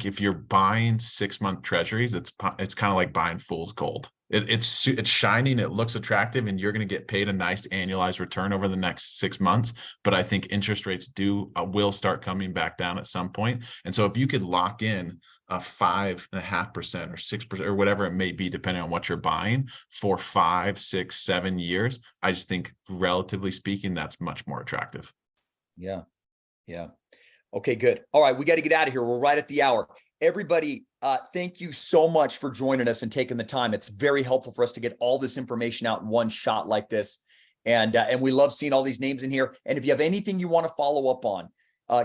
if you're buying 6-month treasuries, it's kind of like buying fool's gold. It's shining, it looks attractive, and you're going to get paid a nice annualized return over the next 6 months. But I think interest rates will start coming back down at some point. And so if you could lock in a 5.5% or 6% or whatever it may be, depending on what you're buying, for 5, 6, 7 years, I just think relatively speaking, that's much more attractive. Yeah. Okay, good. All right, we got to get out of here. We're right at the hour. Everybody, thank you so much for joining us and taking the time. It's very helpful for us to get all this information out in one shot like this. And we love seeing all these names in here. And if you have anything you want to follow up on,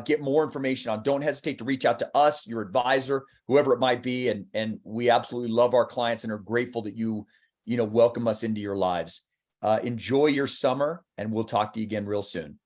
get more information on, don't hesitate to reach out to us, your advisor, whoever it might be. And we absolutely love our clients and are grateful that you welcome us into your lives. Enjoy your summer, and we'll talk to you again real soon.